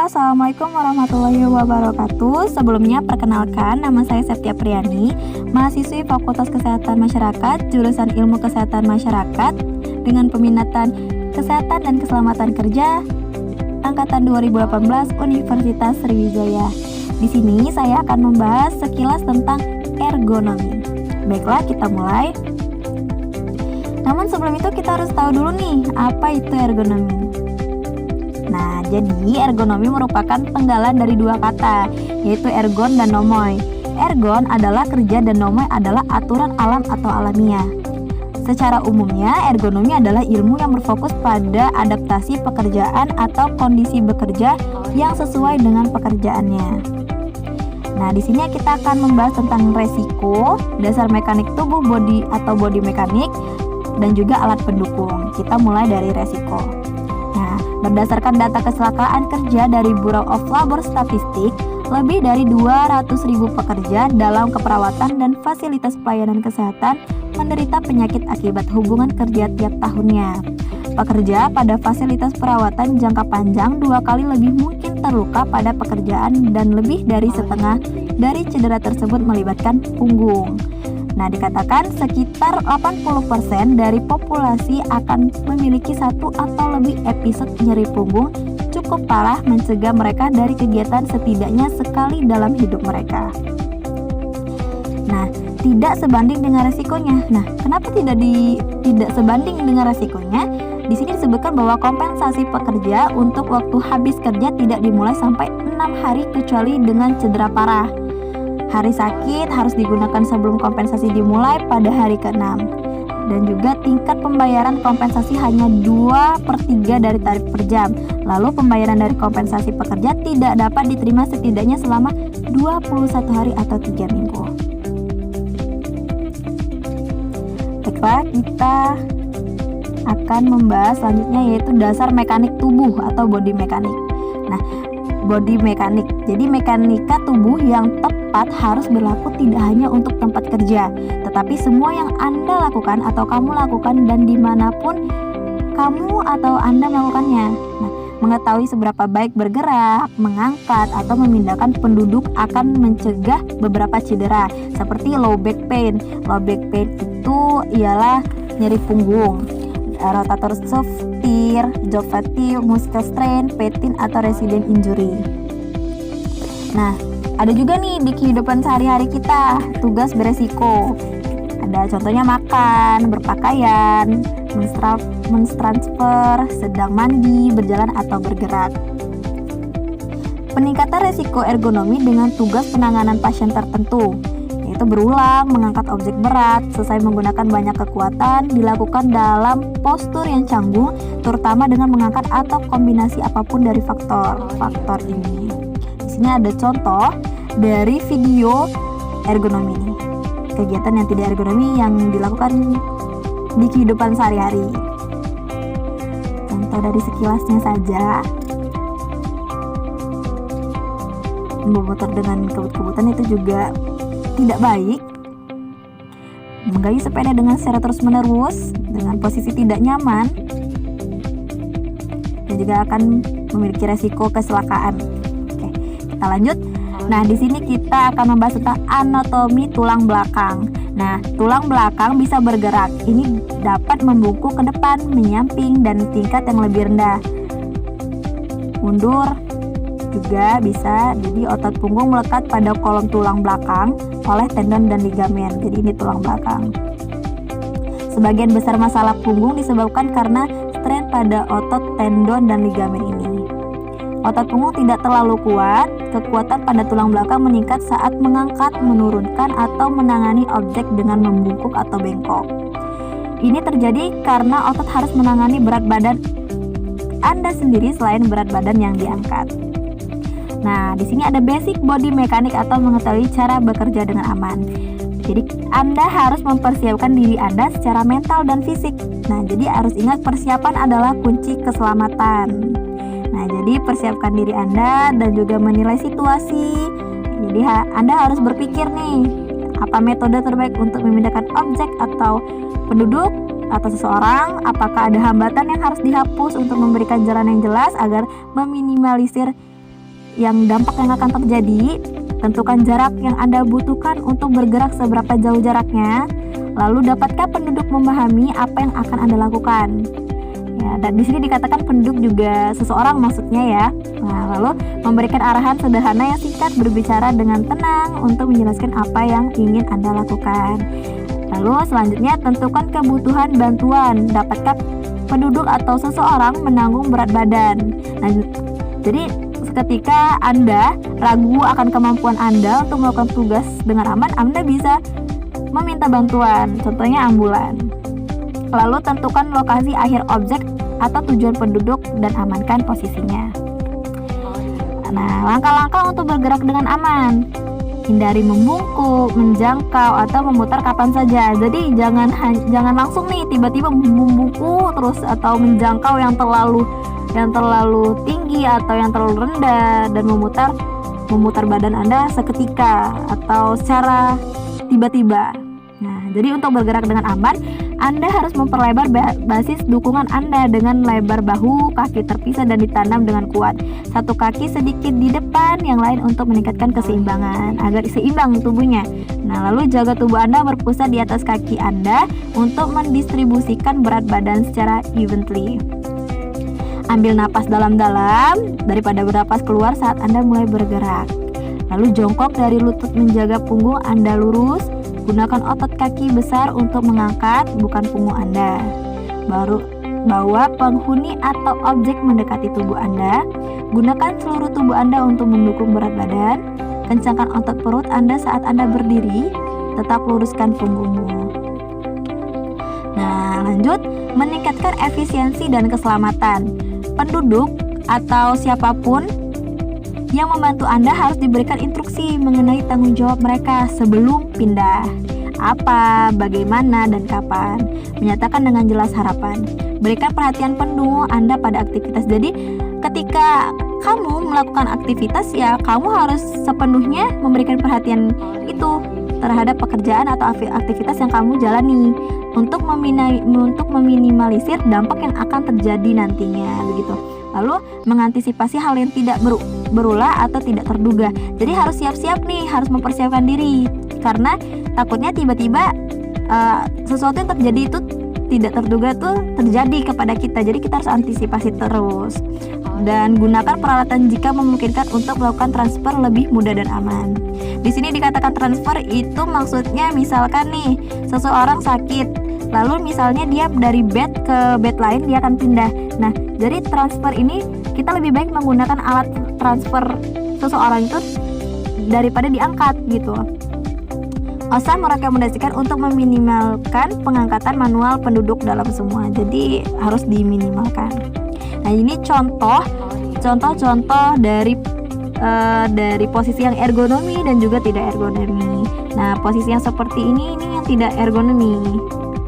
Halo, Assalamualaikum warahmatullahi wabarakatuh. Sebelumnya perkenalkan, nama saya Septia Priani, mahasiswi Fakultas Kesehatan Masyarakat, jurusan Ilmu Kesehatan Masyarakat dengan peminatan Kesehatan dan Keselamatan Kerja angkatan 2018 Universitas Sriwijaya. Di sini saya akan membahas sekilas tentang ergonomi. Baiklah, kita mulai. Namun sebelum itu kita harus tahu dulu nih, apa itu ergonomi. Nah, jadi ergonomi merupakan penggalan dari dua kata, yaitu ergon dan nomoi. Ergon adalah kerja dan nomoi adalah aturan alam atau alamiah. Secara umumnya, ergonomi adalah ilmu yang berfokus pada adaptasi pekerjaan atau kondisi bekerja yang sesuai dengan pekerjaannya. Nah, di sini kita akan membahas tentang resiko, dasar mekanik tubuh body atau body mekanik, dan juga alat pendukung. Kita mulai dari resiko. Nah, berdasarkan data kecelakaan kerja dari Bureau of Labor Statistik, lebih dari 200.000 pekerja dalam keperawatan dan fasilitas pelayanan kesehatan menderita penyakit akibat hubungan kerja tiap tahunnya. Pekerja pada fasilitas perawatan jangka panjang 2 kali lebih mungkin terluka pada pekerjaan dan lebih dari setengah dari cedera tersebut melibatkan punggung. Nah, dikatakan sekitar 80% dari populasi akan memiliki satu atau lebih episode nyeri punggung cukup parah mencegah mereka dari kegiatan setidaknya sekali dalam hidup mereka. Nah, tidak sebanding dengan resikonya. Nah, kenapa tidak sebanding dengan resikonya? Di sini disebutkan bahwa kompensasi pekerja untuk waktu habis kerja tidak dimulai sampai 6 hari kecuali dengan cedera parah. Hari sakit harus digunakan sebelum kompensasi dimulai pada hari ke-6. Dan juga tingkat pembayaran kompensasi hanya 2/3 dari tarif per jam. Lalu pembayaran dari kompensasi pekerja tidak dapat diterima setidaknya selama 21 hari atau 3 minggu. Baiklah, kita akan membahas selanjutnya yaitu dasar mekanik tubuh atau body mekanik. Nah, body mekanik. Jadi mekanika tubuh yang tepat harus berlaku tidak hanya untuk tempat kerja, tetapi semua yang Anda lakukan atau kamu lakukan dan dimanapun kamu atau Anda melakukannya. Nah, mengetahui seberapa baik bergerak, mengangkat, atau memindahkan penduduk akan mencegah beberapa cedera, seperti low back pain. Low back pain itu ialah nyeri punggung, rotator cuff tear, job fatigue, muscle strain, patin atau resident injury. Nah, ada juga nih di kehidupan sehari-hari kita tugas beresiko. Ada contohnya makan, berpakaian, menstransfer, sedang mandi, berjalan atau bergerak. Peningkatan resiko ergonomi dengan tugas penanganan pasien tertentu, yaitu berulang, mengangkat objek berat, selesai menggunakan banyak kekuatan, dilakukan dalam postur yang canggung, terutama dengan mengangkat atau kombinasi apapun dari faktor ini. Di sini ada contoh dari video ergonomi ini. Kegiatan yang tidak ergonomi yang dilakukan di kehidupan sehari-hari. Contoh dari sekilasnya saja. Membawa motor dengan kebut-kebutan itu juga tidak baik. Mengayuh sepeda dengan secara terus-menerus dengan posisi tidak nyaman dan juga akan memiliki resiko kecelakaan. Oke, kita lanjut. Nah, di sini kita akan membahas tentang anatomi tulang belakang. Nah, tulang belakang bisa bergerak. Ini dapat membungkuk ke depan, menyamping, dan tingkat yang lebih rendah. Mundur juga bisa. Jadi otot punggung melekat pada kolom tulang belakang oleh tendon dan ligamen. Jadi ini tulang belakang. Sebagian besar masalah punggung disebabkan karena strain pada otot, tendon, dan ligamen ini. Otot punggung tidak terlalu kuat. Kekuatan pada tulang belakang meningkat saat mengangkat, menurunkan, atau menangani objek dengan membungkuk atau bengkok. Ini terjadi karena otot harus menangani berat badan Anda sendiri selain berat badan yang diangkat. Nah, di sini ada basic body mekanik atau mengetahui cara bekerja dengan aman. Jadi, Anda harus mempersiapkan diri Anda secara mental dan fisik. Nah, jadi harus ingat persiapan adalah kunci keselamatan. Nah, jadi persiapkan diri Anda dan juga menilai situasi. Jadi, Anda harus berpikir nih, apa metode terbaik untuk memindahkan objek atau penduduk atau seseorang, apakah ada hambatan yang harus dihapus untuk memberikan jalan yang jelas agar meminimalisir yang dampak yang akan terjadi. Tentukan jarak yang Anda butuhkan untuk bergerak seberapa jauh jaraknya. Lalu dapatkah penduduk memahami apa yang akan Anda lakukan? Ya, dan di sini dikatakan penduduk juga seseorang maksudnya ya. Nah, lalu memberikan arahan sederhana yang singkat, berbicara dengan tenang untuk menjelaskan apa yang ingin Anda lakukan. Lalu selanjutnya tentukan kebutuhan bantuan. Dapatkah penduduk atau seseorang menanggung berat badan? Nah, jadi ketika Anda ragu akan kemampuan Anda untuk melakukan tugas dengan aman, Anda bisa meminta bantuan, contohnya ambulan. Lalu tentukan lokasi akhir objek atau tujuan penduduk dan amankan posisinya. Nah, langkah-langkah untuk bergerak dengan aman. Hindari membungkuk, menjangkau, atau memutar kapan saja. Jadi jangan langsung nih tiba-tiba membungkuk terus atau menjangkau yang terlalu tinggi atau yang terlalu rendah dan memutar badan Anda seketika atau secara tiba-tiba. Nah, jadi untuk bergerak dengan aman, Anda harus memperlebar basis dukungan Anda dengan lebar bahu, kaki terpisah dan ditanam dengan kuat. Satu kaki sedikit di depan, yang lain untuk meningkatkan keseimbangan agar seimbang tubuhnya. Nah, lalu jaga tubuh Anda berpusat di atas kaki Anda untuk mendistribusikan berat badan secara evenly. Ambil napas dalam-dalam daripada bernapas keluar saat Anda mulai bergerak. Lalu jongkok dari lutut menjaga punggung Anda lurus. Gunakan otot kaki besar untuk mengangkat, bukan punggung Anda. Bawa penghuni atau objek mendekati tubuh Anda. Gunakan seluruh tubuh Anda untuk mendukung berat badan. Kencangkan otot perut Anda saat Anda berdiri. Tetap luruskan punggungmu. Nah, lanjut, meningkatkan efisiensi dan keselamatan. Penduduk atau siapapun yang membantu Anda harus diberikan instruksi mengenai tanggung jawab mereka sebelum pindah. Apa, bagaimana, dan kapan. Menyatakan dengan jelas harapan. Berikan perhatian penuh Anda pada aktivitas. Jadi ketika kamu melakukan aktivitas, ya kamu harus sepenuhnya memberikan perhatian itu terhadap pekerjaan atau aktivitas yang kamu jalani untuk meminimalisir dampak yang akan terjadi nantinya begitu. Lalu mengantisipasi hal yang tidak berulah atau tidak terduga. Jadi harus siap-siap nih, harus mempersiapkan diri karena takutnya tiba-tiba sesuatu yang terjadi itu tidak terduga tuh terjadi kepada kita. Jadi kita harus antisipasi terus. Dan gunakan peralatan jika memungkinkan untuk melakukan transfer lebih mudah dan aman. Di sini dikatakan transfer itu maksudnya misalkan nih seseorang sakit, lalu misalnya dia dari bed ke bed lain dia akan pindah. Nah, jadi transfer ini kita lebih baik menggunakan alat transfer seseorang itu daripada diangkat gitu. OSHA merekomendasikan untuk meminimalkan pengangkatan manual penduduk dalam semua. Jadi harus diminimalkan. Nah, ini contoh-contoh dari posisi yang ergonomi dan juga tidak ergonomi. Nah, posisi yang seperti ini yang tidak ergonomi.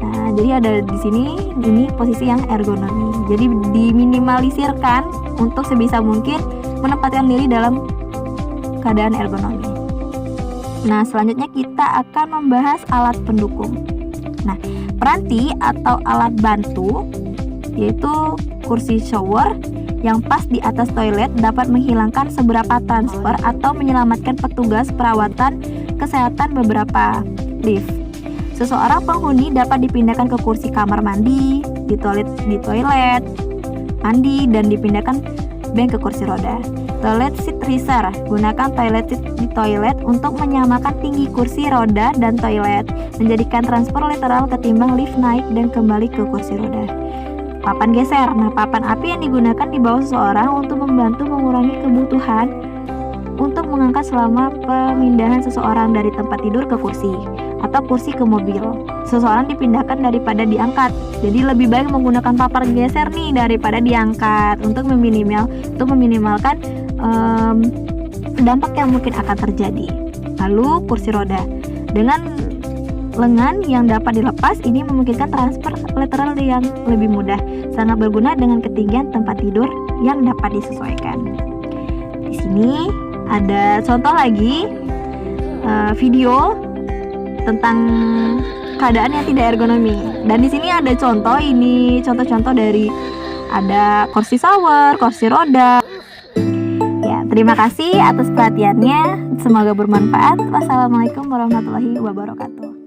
Nah, jadi ada di sini ini posisi yang ergonomi. Jadi diminimalisirkan untuk sebisa mungkin menempatkan diri dalam keadaan ergonomi. Nah, selanjutnya kita akan membahas alat pendukung. Nah, peranti atau alat bantu yaitu kursi shower yang pas di atas toilet dapat menghilangkan seberapa transfer atau menyelamatkan petugas perawatan kesehatan beberapa lift. Seseorang penghuni dapat dipindahkan ke kursi kamar mandi, di toilet mandi dan dipindahkan bank ke kursi roda. Toilet seat raiser, gunakan toilet seat di toilet untuk menyamakan tinggi kursi roda dan toilet, menjadikan transfer literal ketimbang lift naik dan kembali ke kursi roda. Papan geser, nah papan api yang digunakan di bawah seseorang untuk membantu mengurangi kebutuhan untuk mengangkat selama pemindahan seseorang dari tempat tidur ke kursi atau kursi ke mobil. Seseorang dipindahkan daripada diangkat. Jadi lebih baik menggunakan papan geser nih daripada diangkat untuk meminimalkan dampak yang mungkin akan terjadi. Lalu kursi roda dengan lengan yang dapat dilepas ini memungkinkan transfer lateral yang lebih mudah, sangat berguna dengan ketinggian tempat tidur yang dapat disesuaikan. Di sini ada contoh lagi video tentang keadaan yang tidak ergonomi. Dan di sini ada contoh-contoh dari ada kursi shower, kursi roda. Ya, Terima kasih atas perhatiannya. Semoga bermanfaat. Wassalamualaikum warahmatullahi wabarakatuh.